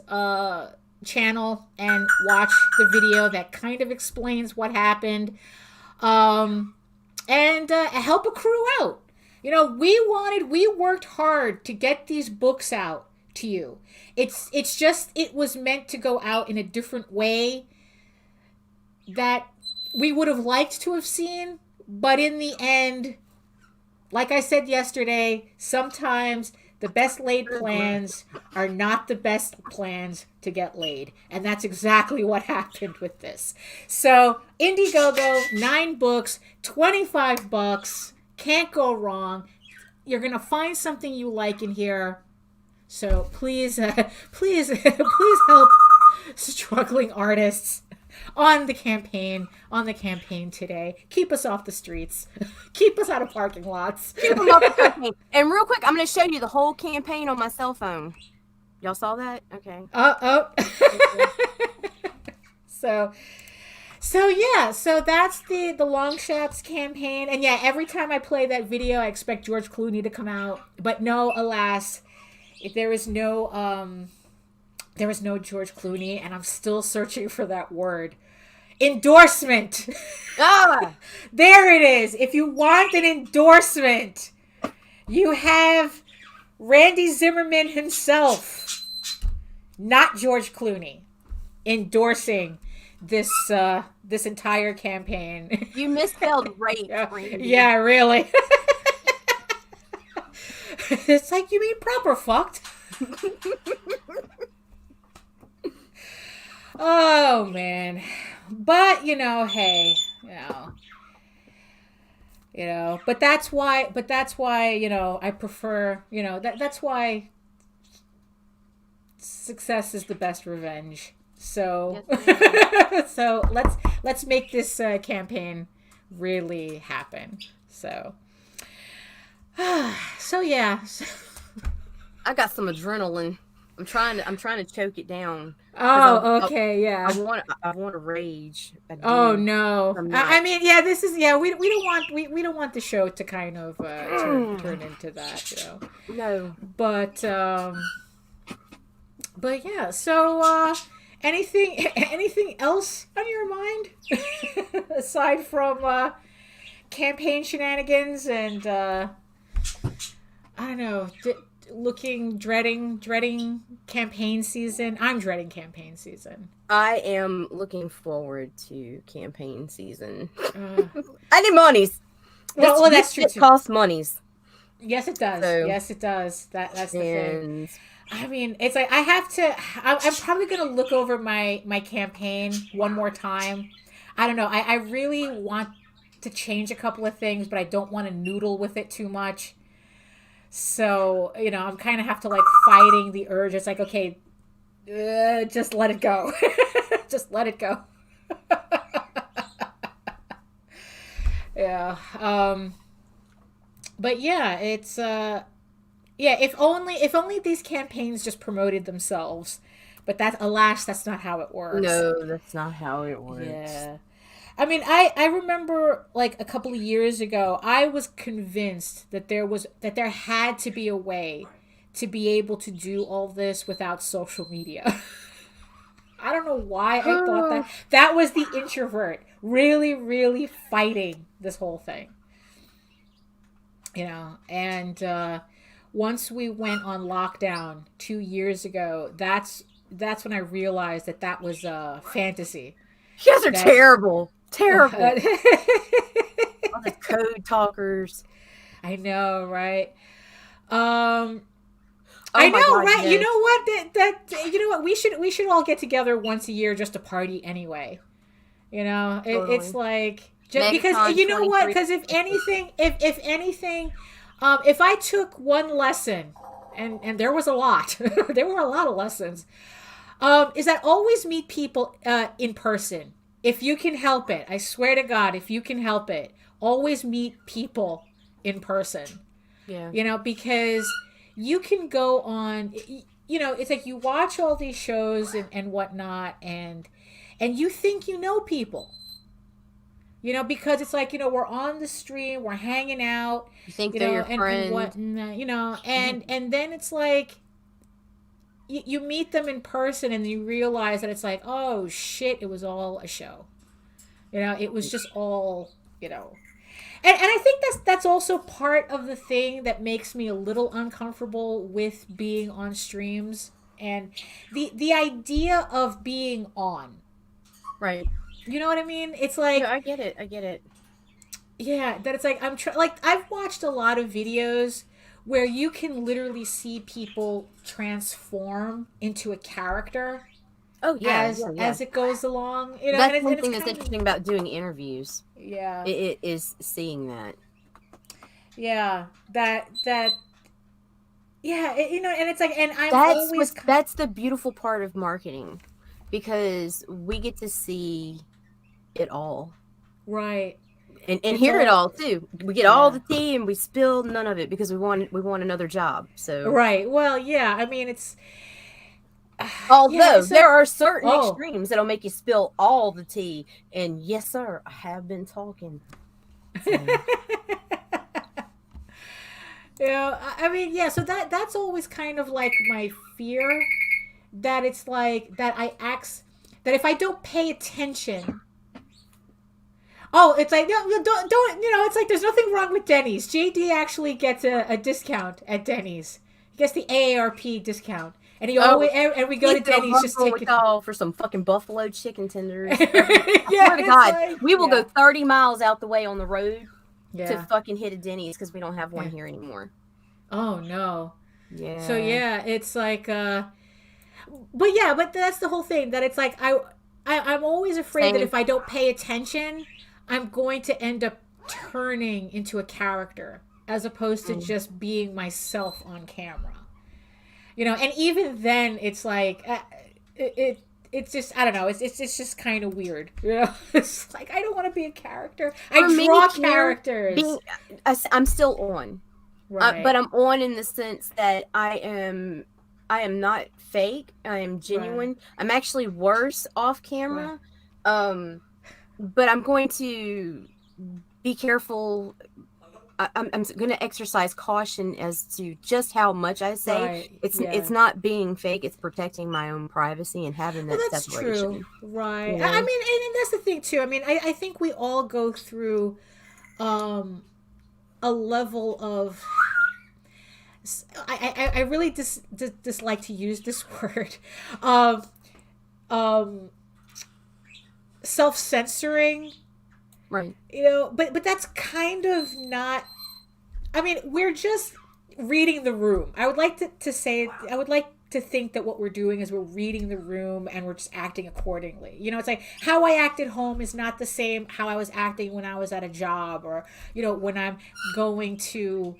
channel and watch the video that kind of explains what happened. And help a crew out. You know, we worked hard to get these books out to you. It's just, it was meant to go out in a different way that we would have liked to have seen, but in the end, like I said yesterday, sometimes the best laid plans are not the best plans to get laid. And that's exactly what happened with this. So Indiegogo, 9 books, $25, can't go wrong. You're going to find something you like in here. So please help struggling artists on the campaign today. Keep us off the streets. Keep us out of parking lots. Keep them off the campaign. And real quick, I'm going to show you the whole campaign on my cell phone. Y'all saw that? Okay. So that's the long shots campaign. And yeah, every time I play that video, I expect George Clooney to come out. But no, alas, if there is no George Clooney, and I'm still searching for that word. Endorsement. There it is. If you want an endorsement, you have Randy Zimmerman himself, not George Clooney, endorsing this entire campaign. You misspelled rape, Randy. Yeah, really. It's like, you mean proper fucked? Oh man. But hey, but that's why, I prefer, that's why success is the best revenge. So, so let's make this campaign really happen. So, yeah. I got some adrenaline. I'm trying to choke it down. Oh, okay, yeah. I want to rage. Oh no! I mean, yeah. This is we don't want the show to kind of turn into that, No. But yeah. So anything else on your mind aside from campaign shenanigans and I don't know. Dreading campaign season. I'm dreading campaign season. I am looking forward to campaign season. I need monies. Well, that's true. It costs monies. Yes, it does. So, yes, it does. That's the thing. I mean, it's like I have to. I'm probably gonna look over my campaign one more time. I don't know. I really want to change a couple of things, but I don't want to noodle with it too much. So, I'm kind of have to fighting the urge. It's like, okay, just let it go. Just let it go. Yeah. But yeah, it's, if only these campaigns just promoted themselves, but alas, that's not how it works. No, that's not how it works. Yeah. I mean, I remember like a couple of years ago, I was convinced that there had to be a way to be able to do all this without social media. I don't know why I thought that. That was the introvert really, really fighting this whole thing. You know, and once we went on lockdown 2 years ago, that's when I realized that was a fantasy. You guys are terrible. Terrible. All the code talkers. I know, right? I know, God, right? Yes. You know what? You know what? We should all get together once a year just to party anyway. You know, it's like just because you know what? Because if anything, if I took one lesson, and there was a lot, there were a lot of lessons, is that always meet people in person. If you can help it, I swear to God, if you can help it, always meet people in person. Yeah. You know, because you can go on, you know, it's like you watch all these shows and whatnot, and you think you know people. You know, because it's like, you know, we're on the stream, we're hanging out. You think they're your friend. You know, and then it's like, you meet them in person and you realize that it's like, oh shit, it was all a show. You know, it was just all, you know. And I think that's also part of the thing that makes me a little uncomfortable with being on streams and the idea of being on. Right. You know what I mean? It's like, yeah, I get it. Yeah, that it's like like I've watched a lot of videos where you can literally see people transform into a character. Oh yeah, as it goes along. You know, that's one thing that's interesting about doing interviews. Yeah, it is seeing that. Yeah, that. Yeah, you know, and it's like, and that's the beautiful part of marketing, because we get to see it all. Right. And hear it all too. We get all the tea and we spill none of it because we want another job. So right. Well, yeah. I mean, it's although there are certain extremes that'll make you spill all the tea. And yes, sir, I have been talking. So. Yeah. I mean, yeah. So that's always kind of like my fear, that it's like that that if I don't pay attention. Oh, it's like, no, don't, you know, it's like there's nothing wrong with Denny's. JD actually gets a discount at Denny's. He gets the AARP discount. And he always, and we go to Denny's just take it for some fucking buffalo chicken tenders. I swear to God, like, we will go 30 miles out the way on the road to fucking hit a Denny's because we don't have one here anymore. Oh, no. Yeah. So, yeah, it's like, but that's the whole thing, that it's like, I'm always afraid that if I don't pay attention, I'm going to end up turning into a character as opposed to just being myself on camera. You know, and even then it's like it's just, I don't know, it's just kind of weird. You know, it's like I don't want to be a character. I draw characters. I'm still on, right? But I'm on in the sense that I am not fake. I am genuine. Right. I'm actually worse off camera. Right. But I'm going to be careful. I'm going to exercise caution as to just how much I say. Right. It's not being fake. It's protecting my own privacy and having that separation. True. Right. Yeah. I mean, and that's the thing too. I mean, I think we all go through a level of. I really dislike to use this word. Self-censoring, right? You know, but that's kind of not. I mean, we're just reading the room. I would like to say, I would like to think that what we're doing is we're reading the room and we're just acting accordingly. You know, it's like how I act at home is not the same how I was acting when I was at a job, or you know, when I'm going to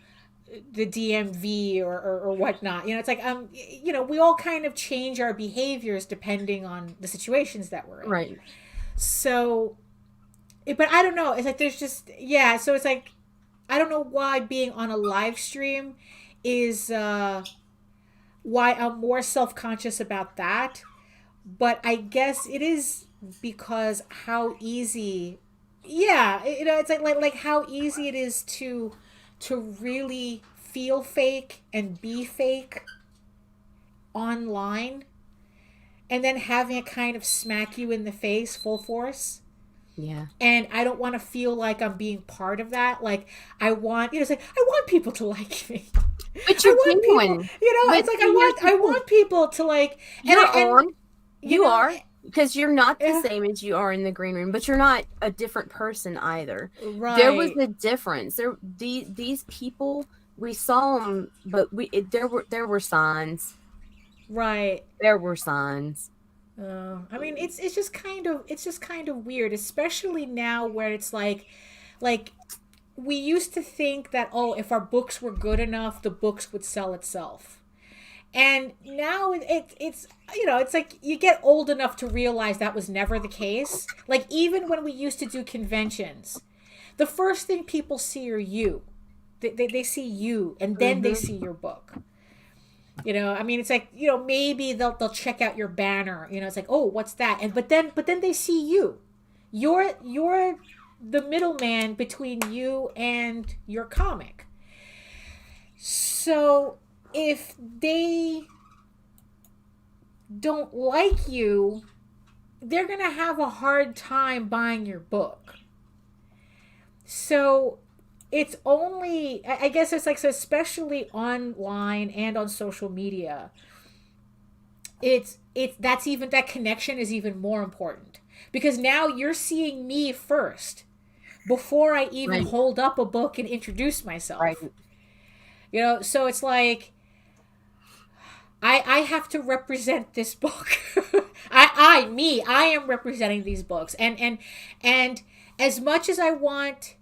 the DMV or whatnot. You know, it's like you know, we all kind of change our behaviors depending on the situations that we're in. Right. So, but I don't know. It's like there's just, so it's like, I don't know why being on a live stream is why I'm more self-conscious about that. But I guess it is because how easy yeah, it's like how easy it is to really feel fake and be fake online, and then having it kind of smack you in the face full force. Yeah. And I don't want to feel like I'm being part of that. Like I want, it's like I want people to like me. But you're genuine. People, it's like I want people to like. You are. Because you're not the same as you are in the green room, but you're not a different person either. Right. There was a difference. These people, we saw them, but there were signs. Right. There were signs. I mean, it's just kind of weird, especially now where it's like we used to think that, oh, if our books were good enough, the books would sell itself. And now it's it's like you get old enough to realize that was never the case. Like even when we used to do conventions, the first thing people see are you. They see you, and then they see your book. I mean, it's like, maybe they'll check out your banner. It's like, oh, what's that? And but then they see you. You're the middleman between you and your comic. So if they don't like you, they're gonna have a hard time buying your book. So it's only, I guess it's like, especially online and on social media, that connection is even more important, because now you're seeing me first before I even hold up a book and introduce myself. Right. So it's like I have to represent this book. I am representing these books, and as much as I want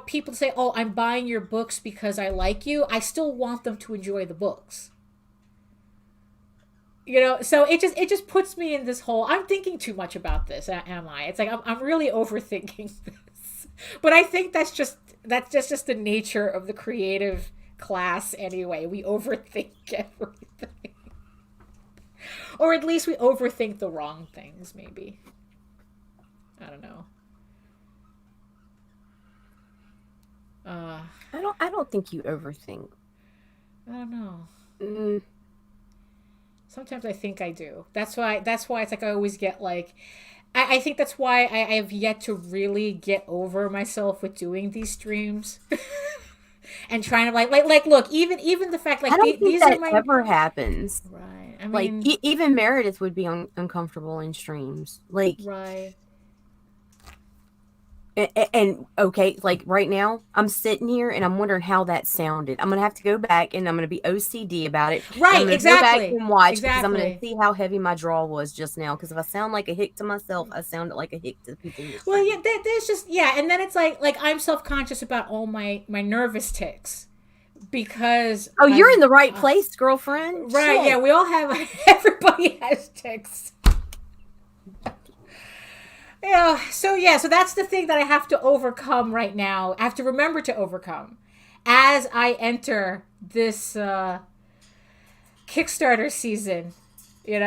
people say, oh, I'm buying your books because I like you, I still want them to enjoy the books. So it just puts me in this whole, I'm thinking too much about this, am I? It's like I'm really overthinking this. But I think that's just the nature of the creative class anyway. We overthink everything. Or at least we overthink the wrong things, maybe. I don't know. I don't think you overthink. I don't know. Sometimes I think I do. That's why it's like I always get like, I think that's why I have yet to really get over myself with doing these streams. And trying to like look, even the fact, like, I don't think these that are my ever happens. Right. I mean, like even Meredith would be uncomfortable in streams. Like, right. And okay, like right now, I'm sitting here and I'm wondering how that sounded. I'm gonna have to go back and I'm gonna be OCD about it. Right, exactly. Go back and watch because I'm gonna see how heavy my draw was just now. Because if I sound like a hick to myself, I sounded like a hick to the people. Well, yeah, there's just and then it's like I'm self-conscious about all my nervous tics because you're in the right place, girlfriend. Right? Shit. Yeah, we all have. Everybody has tics. Yeah, so that's the thing that I have to overcome right now. I have to remember to overcome as I enter this Kickstarter season, and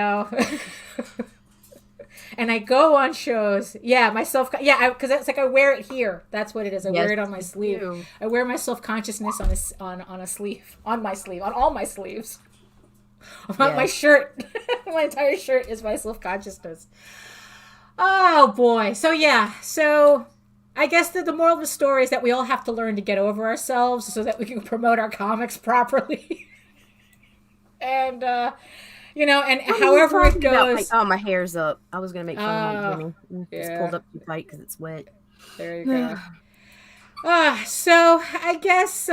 I go on shows. Yeah, because it's like I wear it here. That's what it is. I wear it on my sleeve. I wear my self-consciousness on a sleeve, on my sleeve, on all my sleeves. On my shirt. My entire shirt is my self-consciousness. Oh boy. So I guess the moral of the story is that we all have to learn to get over ourselves so that we can promote our comics properly. And however it goes. My hair's up. I was gonna make fun of Jimmy. It's pulled up too tight because it's wet. There you go. So I guess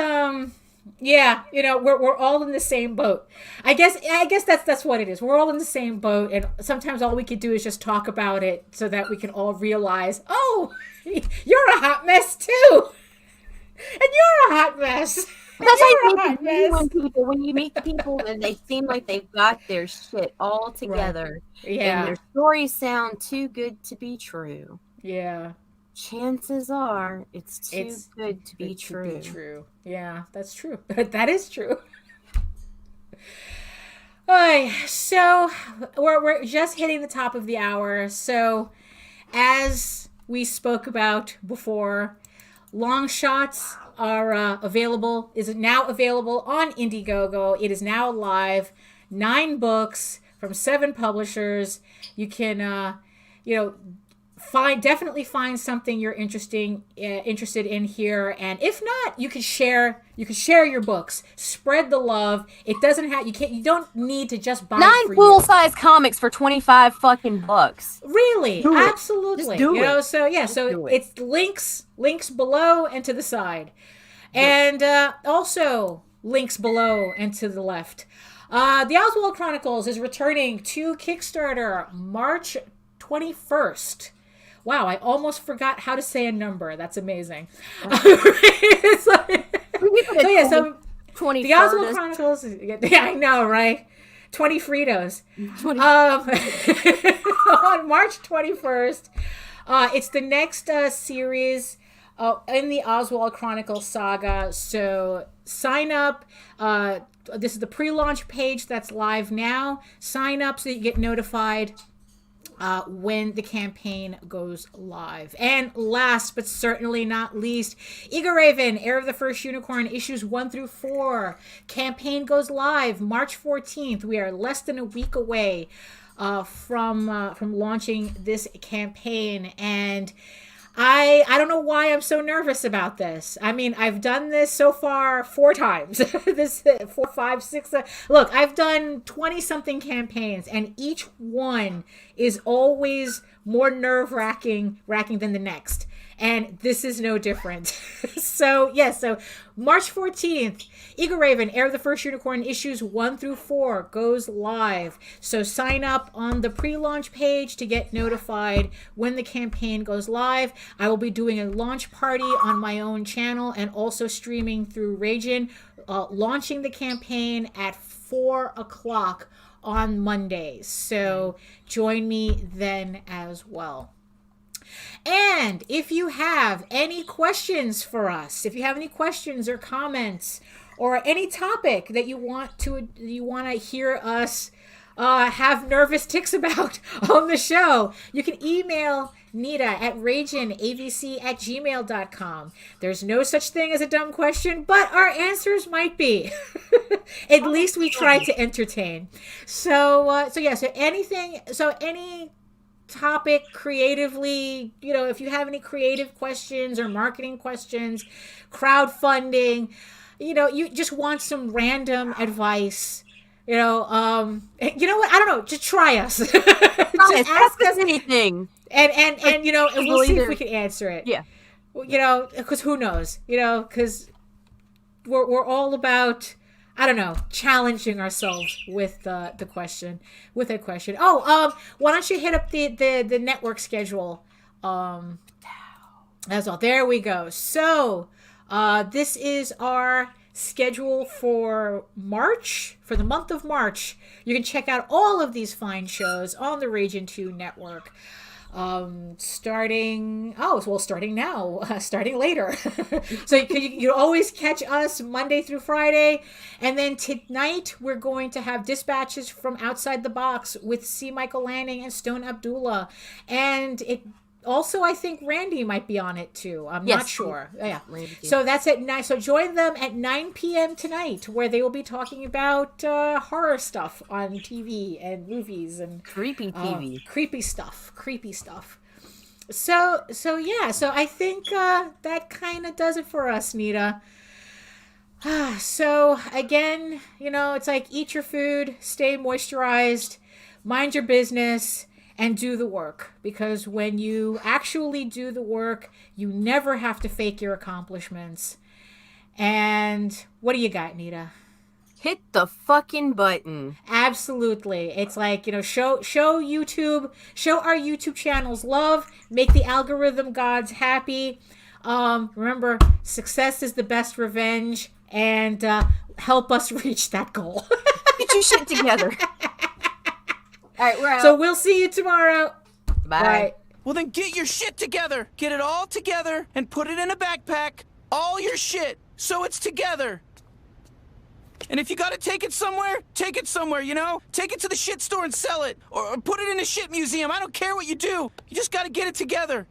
we're all in the same boat. I guess that's what it is. We're all in the same boat, and sometimes all we could do is just talk about it so that we can all realize, oh, you're a hot mess too, and you're a hot mess. That's like when you meet people and they seem like they've got their shit all together, and their stories sound too good to be true. Yeah. Chances are it's too good to be true. Yeah, that's true. That is true. Alright, so we're just hitting the top of the hour. So as we spoke about before. LONGSHOTS are is now available on Indiegogo. It is now live. 9 books from 7 publishers. You can, definitely find something you're interested in here, and if not, you can share your books. Spread the love. It doesn't have you don't need to just buy 9 full-size comics for 25 fucking bucks. Really? Do it. Absolutely. Just do it. So yeah, it's links below and to the side. And also links below and to the left. The Oswald Chronicles is returning to Kickstarter March 21st. Wow, I almost forgot how to say a number. That's amazing. It's like, so 20 the Oswald Chronicles. Yeah, I know, right? 20 Fritos. 20. On March 21st, it's the next series in the Oswald Chronicles saga. So sign up. This is the pre-launch page that's live now. Sign up so that you get notified when the campaign goes live. And last but certainly not least, Egoraven, Heir of the First Unicorn, issues 1 through 4. Campaign goes live March 14th. We are less than a week away from launching this campaign, and I don't know why I'm so nervous about this. I mean, I've done this so far 4 times. 4, 5, 6. Look, I've done 20-something campaigns, and each one is always more nerve-wracking than the next. And this is no different. So March 14th, Egoraven, Heir of the First Unicorn, issues 1 through 4 goes live. So sign up on the pre-launch page to get notified when the campaign goes live. I will be doing a launch party on my own channel and also streaming through Ragin, launching the campaign at 4 o'clock on Mondays. So join me then as well. And if you have any questions for us, if you have any questions or comments or any topic that you want to hear us have nervous tics about on the show, you can email Nita at raginavc@gmail.com. There's no such thing as a dumb question, but our answers might be. At least we try to entertain. So any topic creatively, if you have any creative questions or marketing questions, crowdfunding, you just want some random advice, you know what, I don't know, just try us. Just ask us anything, and we'll see if we can answer it. Yeah, because who knows, because we're all about, I don't know, challenging ourselves with a question. Oh, why don't you hit up the network schedule? That's all. There we go. So, this is our schedule for March, for the month of March. You can check out all of these fine shows on the Ragin 2 network. Starting now, starting later. So you always catch us Monday through Friday. And then tonight we're going to have dispatches from Outside the Box with C. Michael Lanning and Stone Abdullah. And it also, I think Randy might be on it too. I'm not sure. Yeah. So that's at 9. So join them at 9 p.m. tonight, where they will be talking about horror stuff on TV and movies and creepy TV, creepy stuff. So I think that kind of does it for us, Nita. So again, it's like, eat your food, stay moisturized, mind your business, and do the work, because when you actually do the work, you never have to fake your accomplishments. And what do you got, Nita? Hit the fucking button. Absolutely. It's like, show YouTube, show our YouTube channels love, make the algorithm gods happy. Remember, success is the best revenge, and help us reach that goal. Get your shit together. All right, we're out. So we'll see you tomorrow. Bye. Bye. Well, then get your shit together. Get it all together and put it in a backpack. All your shit, so it's together. And if you gotta take it somewhere, take it somewhere, Take it to the shit store and sell it. Or put it in a shit museum. I don't care what you do. You just gotta get it together.